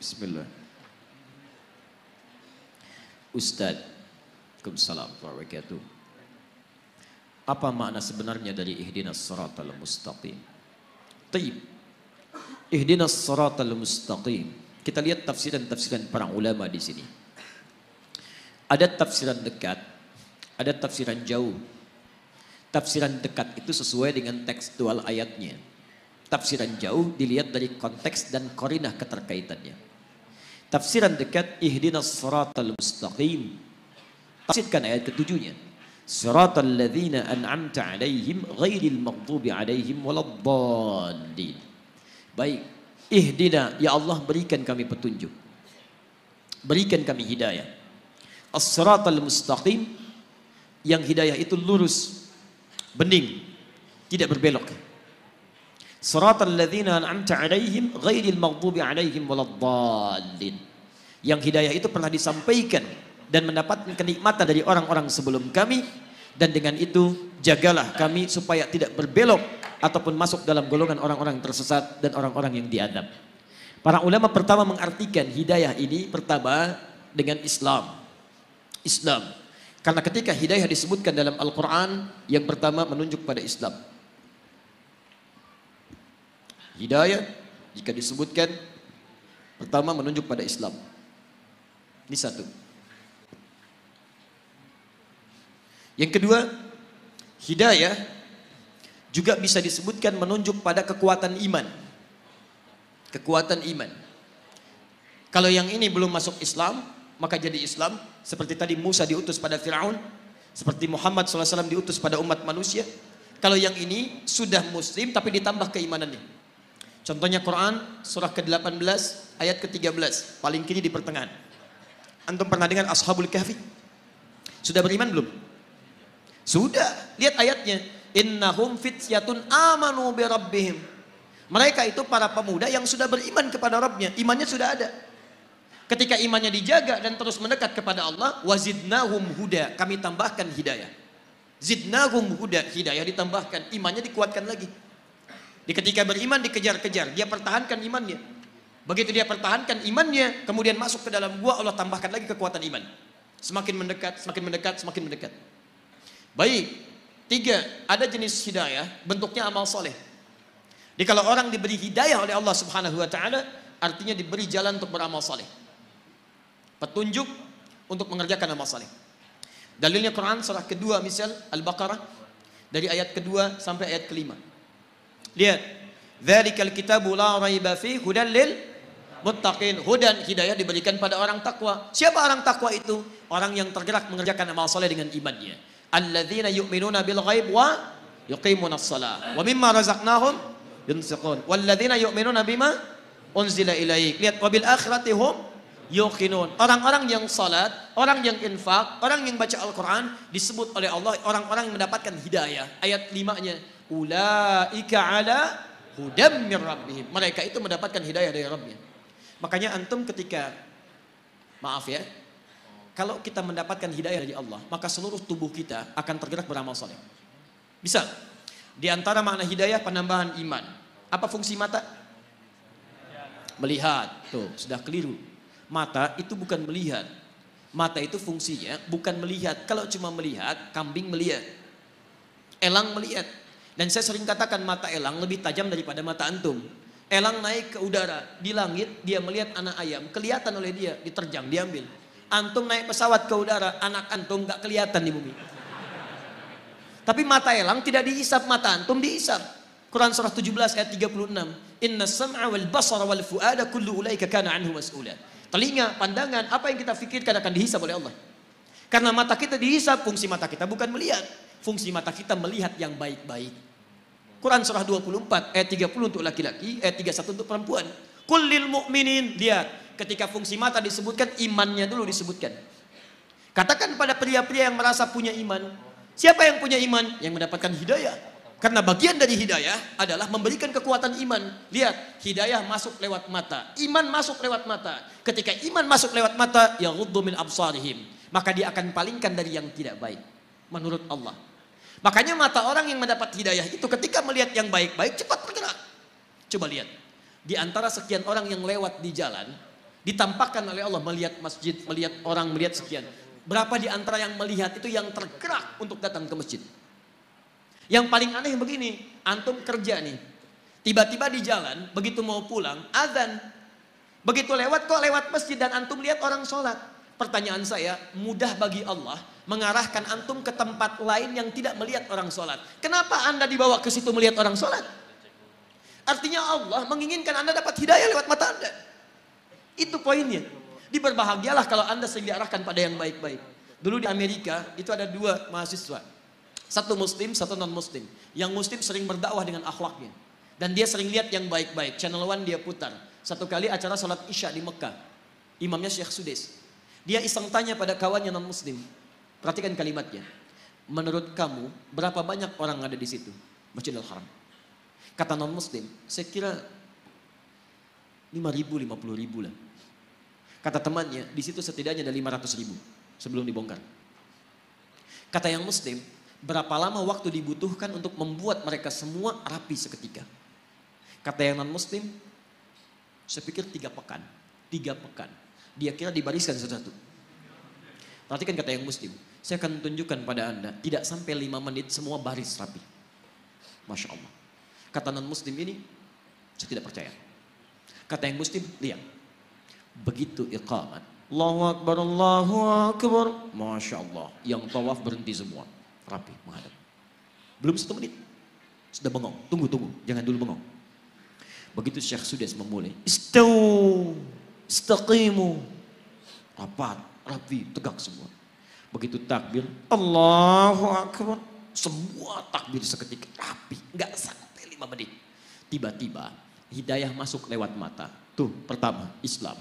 Bismillah. Ustaz, Waalaikumsalam warahmatullahi wabarakatuh. Apa makna sebenarnya dari ihdinas siratal mustaqim? Taib. Ihdinas siratal mustaqim. Kita lihat tafsiran-tafsiran para ulama di sini. Ada tafsiran dekat, ada tafsiran jauh. Tafsiran dekat itu sesuai dengan tekstual ayatnya. Tafsiran jauh dilihat dari konteks dan qarinah keterkaitannya. Tafsiran dekat, ihdinas siratal mustaqim. Tafsirkan ayat ketujuhnya. Siratal ladzina an'amta 'alaihim ghairil maghdubi 'alaihim waladdallin. Baik, ihdina, ya Allah berikan kami petunjuk. Berikan kami hidayah. As-siratal mustaqim, yang hidayah itu lurus, bening, tidak berbelok. Siratal ladzina an'amta 'alaihim ghairil maghdubi 'alaihim waladdallin. Yang hidayah itu pernah disampaikan dan mendapatkan kenikmatan dari orang-orang sebelum kami, dan dengan itu jagalah kami supaya tidak berbelok ataupun masuk dalam golongan orang-orang tersesat dan orang-orang yang diadab. Para ulama pertama mengartikan hidayah ini pertama dengan Islam. Islam. Karena ketika hidayah disebutkan dalam Al-Quran, yang pertama menunjuk pada Islam. Hidayah jika disebutkan pertama menunjuk pada Islam. Ini satu. Yang kedua, hidayah juga bisa disebutkan menunjuk pada kekuatan iman. Kekuatan iman. Kalau yang ini belum masuk Islam, maka jadi Islam. Seperti tadi Musa diutus pada Fir'aun, seperti Muhammad SAW diutus pada umat manusia. Kalau yang ini sudah muslim tapi ditambah keimanannya. Contohnya Quran surah ke-18 ayat ke-13, paling kiri di pertengahan. Antum pernah dengar Ashabul Kahfi? Sudah beriman belum? Sudah. Lihat ayatnya. Innahum fityatun amanu bi rabbihim. Mereka itu para pemuda yang sudah beriman kepada Rabbnya. Imannya sudah ada. Ketika imannya dijaga dan terus mendekat kepada Allah, wazidnahum huda, kami tambahkan hidayah. Zidnahum huda, hidayah ditambahkan, imannya dikuatkan lagi. Di ketika beriman dikejar-kejar, dia pertahankan imannya. Begitu dia pertahankan imannya, kemudian masuk ke dalam gua, Allah tambahkan lagi kekuatan iman. Semakin mendekat, semakin mendekat, semakin mendekat. Baik, tiga, ada jenis hidayah, bentuknya amal soleh. Jadi kalau orang diberi hidayah oleh Allah Subhanahu Wa Taala, artinya diberi jalan untuk beramal soleh. Petunjuk untuk mengerjakan amal soleh. Dalilnya Quran surah kedua misal Al-Baqarah dari ayat kedua sampai ayat kelima. Lihat, dzalikal kitabu la raiba fi hudan lil muttaqin. Hudan, hidayah diberikan pada orang takwa. Siapa orang takwa itu? Orang yang tergerak mengerjakan amal soleh dengan imannya. Alladzina yu'minuna bil ghaib wa yuqimunas shalah wa mimma razaqnahum yunfiqun. Walladzina yu'minuna bima unzila ilaik. Lihat, wabil akhirati hum yuqinun. Orang-orang yang salat, orang yang infak, orang yang baca Al-Quran disebut oleh Allah orang-orang yang mendapatkan hidayah. Ayat 5-nya, ulaika ala hudam mir rabbihim. Mereka itu mendapatkan hidayah dari Rabbnya. Makanya antum ketika, maaf ya, kalau kita mendapatkan hidayah dari Allah, maka seluruh tubuh kita akan tergerak beramal soleh. Bisa. Di antara makna hidayah penambahan iman. Apa fungsi mata? Melihat. Tuh, sudah keliru. Mata itu bukan melihat. Mata itu fungsinya bukan melihat. Kalau cuma melihat, kambing melihat. Elang melihat. Dan saya sering katakan mata elang lebih tajam daripada mata antum. Elang naik ke udara, di langit dia melihat anak ayam, kelihatan oleh dia, diterjang, diambil. Antum naik pesawat ke udara, anak antum gak kelihatan di bumi. Tapi mata elang tidak dihisap, mata antum dihisap. Quran surah 17 ayat 36. Inna sam'a wal basara wal fu'ada kullu ulaika kana anhu mas'ula. Telinga, pandangan, apa yang kita fikirkan akan dihisap oleh Allah. Karena mata kita dihisap, fungsi mata kita bukan melihat. Fungsi mata kita melihat yang baik-baik. Quran surah 24 ayat 30 untuk laki-laki, ayat 31 untuk perempuan. Kullil mu'minin, lihat, ketika fungsi mata disebutkan, imannya dulu disebutkan. Katakan pada pria-pria yang merasa punya iman, siapa yang punya iman? Yang mendapatkan hidayah. Karena bagian dari hidayah adalah memberikan kekuatan iman. Lihat, hidayah masuk lewat mata, iman masuk lewat mata. Ketika iman masuk lewat mata, yaghuddu min absarihim, maka dia akan palingkan dari yang tidak baik menurut Allah. Makanya mata orang yang mendapat hidayah itu ketika melihat yang baik-baik cepat bergerak. Coba lihat, di antara sekian orang yang lewat di jalan, Ditampakkan oleh Allah melihat masjid, melihat orang, melihat sekian. Berapa di antara yang melihat itu yang tergerak untuk datang ke masjid? Yang paling aneh begini, antum kerja nih. Tiba-tiba di jalan, begitu mau pulang, azan. Begitu lewat kok lewat masjid dan antum lihat orang sholat. Pertanyaan saya, mudah bagi Allah mengarahkan antum ke tempat lain yang tidak melihat orang sholat. Kenapa Anda dibawa ke situ melihat orang sholat? Artinya Allah menginginkan Anda dapat hidayah lewat mata Anda. Itu poinnya. Diberbahagialah kalau Anda sering diarahkan pada yang baik-baik. Dulu di Amerika itu ada 2 mahasiswa. Satu muslim, satu non muslim. Yang muslim sering berdakwah dengan akhlaknya. Dan dia sering lihat yang baik-baik. Channel One dia putar. Satu kali acara salat Isya di Mekah. Imamnya Syekh Sudais. Dia iseng tanya pada kawannya non muslim. Perhatikan kalimatnya. Menurut kamu berapa banyak orang ada di situ? Masjidil Haram. Kata non muslim, saya kira 5.000, 50.000 lah. Kata temannya, di situ setidaknya ada 500.000 sebelum dibongkar. Kata yang muslim, berapa lama waktu dibutuhkan untuk membuat mereka semua rapi seketika? Kata yang non muslim, saya pikir 3 pekan. 3 pekan. Dia kira dibariskan satu-satu. Perhatikan kata yang muslim, saya akan tunjukkan pada Anda, tidak sampai 5 menit semua baris rapi. Masya Allah. Kata non muslim ini, saya tidak percaya. Kata yang muslim, lihat. Begitu iqamat, Allahu Akbar, Allahu Akbar, Masya Allah. Yang tawaf berhenti semua, rapi menghadap. Belum 1 menit, sudah bengong. Tunggu, jangan dulu bengong. Begitu Syekh Sudais memulai, Istaw, istaqimu, rapat, rapi, tegak semua. Begitu takbir, Allahu Akbar, semua takbir seketika, rapi, nggak sampai 5 menit. Tiba-tiba hidayah masuk lewat mata. Tuh, pertama, Islam.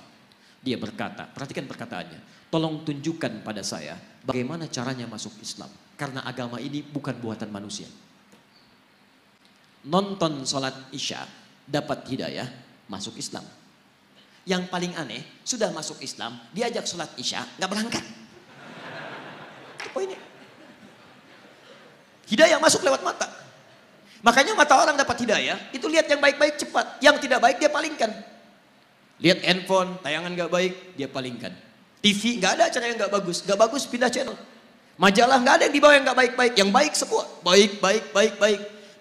Dia berkata, perhatikan perkataannya, tolong tunjukkan pada saya bagaimana caranya masuk Islam. Karena agama ini bukan buatan manusia. Nonton sholat Isya, dapat hidayah, masuk Islam. Yang paling aneh, sudah masuk Islam, diajak sholat Isya, nggak berangkat. Itu poinnya. Hidayah masuk lewat mata. Makanya mata orang dapat hidayah, itu lihat yang baik-baik cepat. Yang tidak baik dia palingkan. Lihat handphone, tayangan gak baik, dia palingkan. TV gak ada acara yang gak bagus pindah channel. Majalah gak ada yang dibawa yang gak baik-baik, yang baik semua. Baik.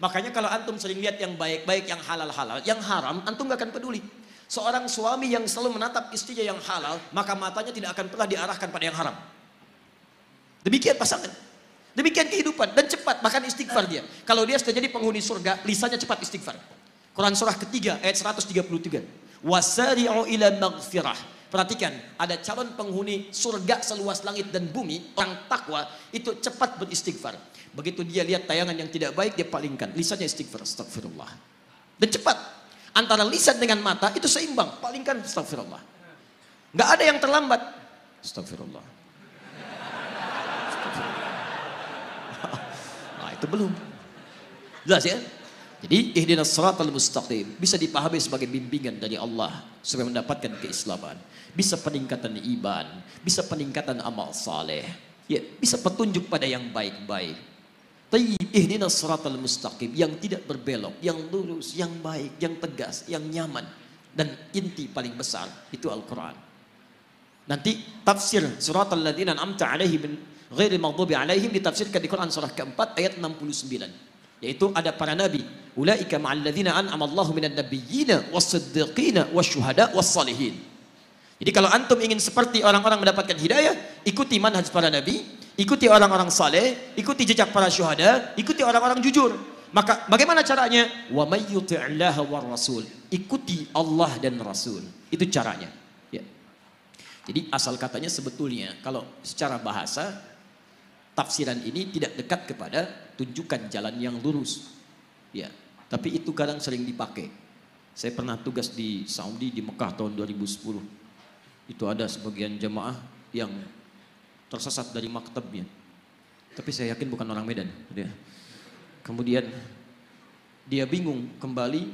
Makanya kalau antum sering lihat yang baik-baik, yang halal-halal, yang haram, antum gak akan peduli. Seorang suami yang selalu menatap istrinya yang halal, maka matanya tidak akan pernah diarahkan pada yang haram. Demikian pasangan. Demikian kehidupan, dan cepat, bahkan istighfar dia. Kalau dia sudah jadi penghuni surga, lisannya cepat istighfar. Quran surah ketiga ayat 133. Wasari'u ila maghfirah. Perhatikan, ada calon penghuni surga seluas langit dan bumi, orang takwa itu cepat beristighfar. Begitu dia lihat tayangan yang tidak baik, dia palingkan, lisannya istighfar, astagfirullah. Dan cepat, antara lisan dengan mata itu seimbang, palingkan, astagfirullah. Nggak ada yang terlambat, astagfirullah. Nah, itu belum. Jelas ya? Jadi ihdinas siratal mustaqim bisa dipahami sebagai bimbingan dari Allah supaya mendapatkan keislaman, bisa peningkatan iman, bisa peningkatan amal saleh, ya, bisa petunjuk pada yang baik-baik. Tayyib ihdinas siratal mustaqim, yang tidak berbelok, yang lurus, yang baik, yang tegas, yang nyaman, dan inti paling besar itu Al-Qur'an. Nanti tafsir siratal ladzina an'amta 'alaihim ghairil maghdubi 'alaihim ditafsirkan di Quran surah keempat ayat 69. Yaitu ada para nabi, ulaika ma'al ladzina an'ama Allahu minan nabiyyina was-siddiqina wasyuhada was-salihin. Jadi kalau antum ingin seperti orang-orang mendapatkan hidayah, ikuti manhaj para nabi, ikuti orang-orang saleh, ikuti jejak para syuhada, ikuti orang-orang jujur. Maka bagaimana caranya? Wa may yuti'illaha war rasul. Ikuti Allah dan Rasul. Itu caranya. Ya. Jadi asal katanya sebetulnya kalau secara bahasa tafsiran ini tidak dekat kepada tunjukkan jalan yang lurus. Ya, tapi itu kadang sering dipakai. Saya pernah tugas di Saudi di Mekah tahun 2010. Itu ada sebagian jemaah yang tersesat dari maktabnya. Tapi saya yakin bukan orang Medan. Kemudian dia bingung kembali,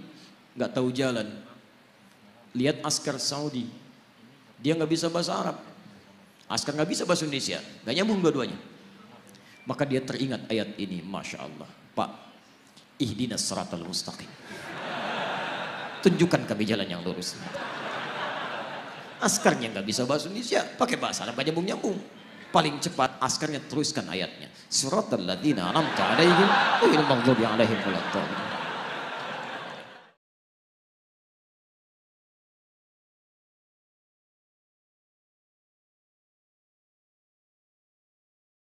nggak tahu jalan. Lihat askar Saudi, dia nggak bisa bahasa Arab. Askar nggak bisa bahasa Indonesia, nggak nyambung dua-duanya. Maka dia teringat ayat ini, Masya Allah. Pak, ihdinas siratal mustaqim. Tunjukkan kami jalan yang lurus. Askarnya nggak bisa bahasa Indonesia, pakai bahasa Arab aja nyambung. Paling cepat askarnya teruskan ayatnya. Suratal ladzina an'amta 'alaihim ghairil maghdubi 'alaihim waladdallin.